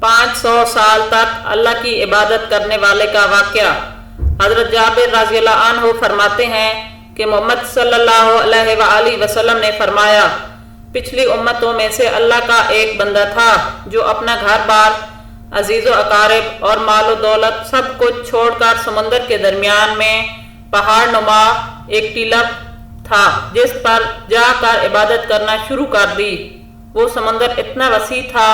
500 سال تک اللہ کی عبادت کرنے والے کا واقعہ۔ حضرت جابر رضی اللہ عنہ فرماتے ہیں کہ محمد صلی اللہ علیہ وآلہ وسلم نے فرمایا، پچھلی امتوں میں سے اللہ کا ایک بندہ تھا جو اپنا گھر بار، عزیز و اقارب اور مال و دولت سب کچھ چھوڑ کر سمندر کے درمیان میں پہاڑ نما ایک ٹیلا تھا جس پر جا کر عبادت کرنا شروع کر دی۔ وہ سمندر اتنا وسیع تھا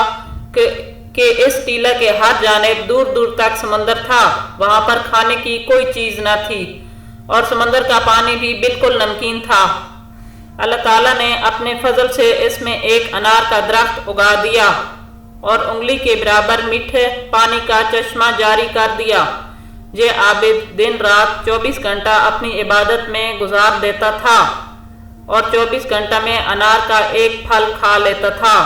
کہ اس ٹیلا کے ہر جانب دور دور تک سمندر تھا، وہاں پر کھانے کی کوئی چیز نہ تھی اور سمندر کا پانی بھی بالکل نمکین تھا۔ اللہ تعالیٰ نے اپنے فضل سے اس میں ایک انار کا درخت اگا دیا اور انگلی کے برابر میٹھے پانی کا چشمہ جاری کر دیا۔ یہ عابد دن رات 24 گھنٹہ اپنی عبادت میں گزار دیتا تھا اور 24 گھنٹہ میں انار کا ایک پھل کھا لیتا تھا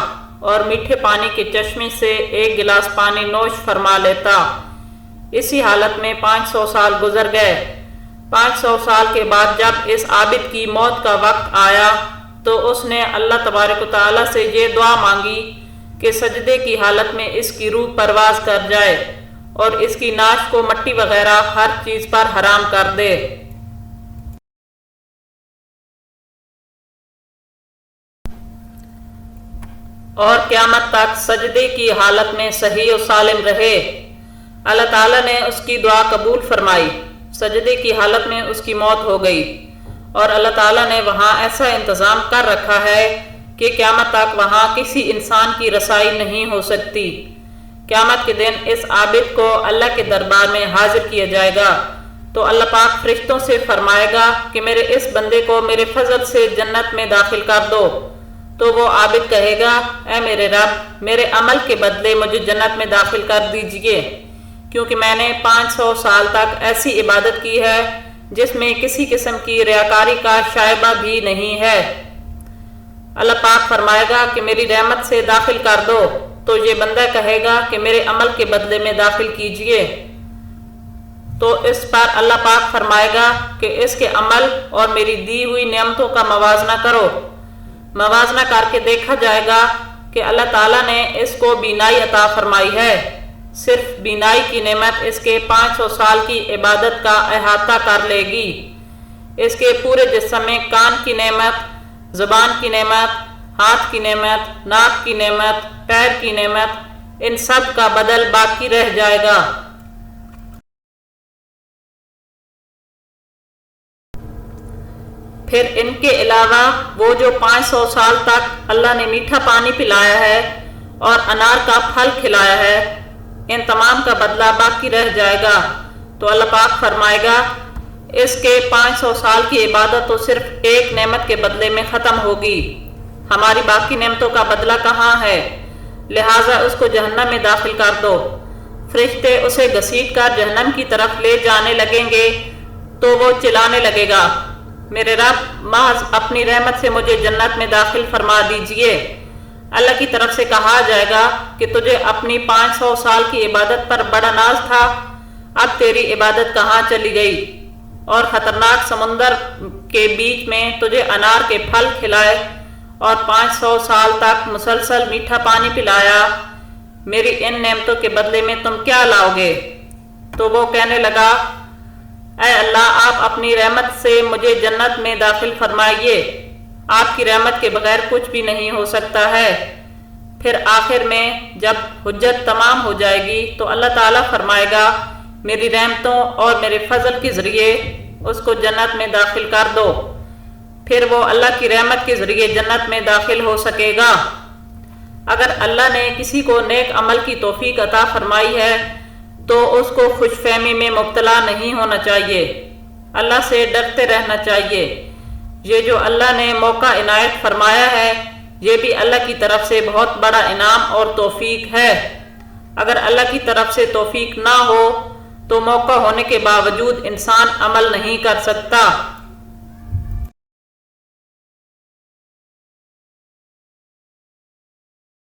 اور میٹھے پانی کے چشمے سے ایک گلاس پانی نوش فرما لیتا۔ اسی حالت میں 500 سال گزر گئے۔ 500 سال کے بعد جب اس عابد کی موت کا وقت آیا تو اس نے اللہ تبارک و تعالیٰ سے یہ دعا مانگی کہ سجدے کی حالت میں اس کی روح پرواز کر جائے اور اس کی ناش کو مٹی وغیرہ ہر چیز پر حرام کر دے۔ اور قیامت تک سجدے کی حالت میں صحیح و سالم رہے۔ اللہ تعالیٰ نے اس کی دعا قبول فرمائی۔ سجدے کی حالت میں اس کی موت ہو گئی اور اللہ تعالیٰ نے وہاں ایسا انتظام کر رکھا ہے کہ قیامت تک وہاں کسی انسان کی رسائی نہیں ہو سکتی۔ قیامت کے دن اس عابد کو اللہ کے دربار میں حاضر کیا جائے گا تو اللہ پاک فرشتوں سے فرمائے گا کہ میرے اس بندے کو میرے فضل سے جنت میں داخل کر دو۔ تو وہ عابد کہے گا، اے میرے رب، میرے عمل کے بدلے مجھے جنت میں داخل کر دیجئے، کیونکہ میں نے 500 سال تک ایسی عبادت کی ہے جس میں کسی قسم کی ریاکاری کا شائبہ بھی نہیں ہے۔ اللہ پاک فرمائے گا کہ میری رحمت سے داخل کر دو، تو یہ بندہ کہے گا کہ میرے عمل کے بدلے میں داخل کیجئے۔ تو اس پر اللہ پاک فرمائے گا کہ اس کے عمل اور میری دی ہوئی نعمتوں کا موازنہ کرو۔ موازنہ کر کے دیکھا جائے گا کہ اللہ تعالیٰ نے اس کو بینائی عطا فرمائی ہے۔ صرف بینائی کی نعمت اس کے 500 سال کی عبادت کا احاطہ کر لے گی۔ اس کے پورے جسم میں کان کی نعمت، زبان کی نعمت، ہاتھ کی نعمت، ناک کی نعمت، پیر کی نعمت، ان سب کا بدل باقی رہ جائے گا۔ پھر ان کے علاوہ وہ جو 500 سال تک اللہ نے میٹھا پانی پلایا ہے اور انار کا پھل کھلایا ہے، ان تمام کا بدلہ باقی رہ جائے گا۔ تو اللہ پاک فرمائے گا، اس کے 500 سال کی عبادت تو صرف ایک نعمت کے بدلے میں ختم ہوگی، ہماری باقی نعمتوں کا بدلہ کہاں ہے؟ لہٰذا اس کو جہنم میں داخل کر دو۔ فرشتے اسے گھسیٹ کر جہنم کی طرف لے جانے لگیں گے تو وہ چلانے لگے گا، میرے رب، محض اپنی رحمت سے مجھے جنت میں داخل فرما دیجئے۔ اللہ کی طرف سے کہا جائے گا کہ تجھے اپنی 500 سال کی عبادت پر بڑا ناز تھا، اب تیری عبادت کہاں چلی گئی؟ اور خطرناک سمندر کے بیچ میں تجھے انار کے پھل کھلائے اور 500 سال تک مسلسل میٹھا پانی پلایا، میری ان نعمتوں کے بدلے میں تم کیا لاؤ گے؟ تو وہ کہنے لگا، اے اللہ، آپ اپنی رحمت سے مجھے جنت میں داخل فرمائیے، آپ کی رحمت کے بغیر کچھ بھی نہیں ہو سکتا ہے۔ پھر آخر میں جب حجت تمام ہو جائے گی تو اللہ تعالیٰ فرمائے گا، میری رحمتوں اور میرے فضل کے ذریعے اس کو جنت میں داخل کر دو۔ پھر وہ اللہ کی رحمت کے ذریعے جنت میں داخل ہو سکے گا۔ اگر اللہ نے کسی کو نیک عمل کی توفیق عطا فرمائی ہے تو اس کو خوش فہمی میں مبتلا نہیں ہونا چاہیے، اللہ سے ڈرتے رہنا چاہیے۔ یہ جو اللہ نے موقع عنایت فرمایا ہے، یہ بھی اللہ کی طرف سے بہت بڑا انعام اور توفیق ہے۔ اگر اللہ کی طرف سے توفیق نہ ہو تو موقع ہونے کے باوجود انسان عمل نہیں کر سکتا۔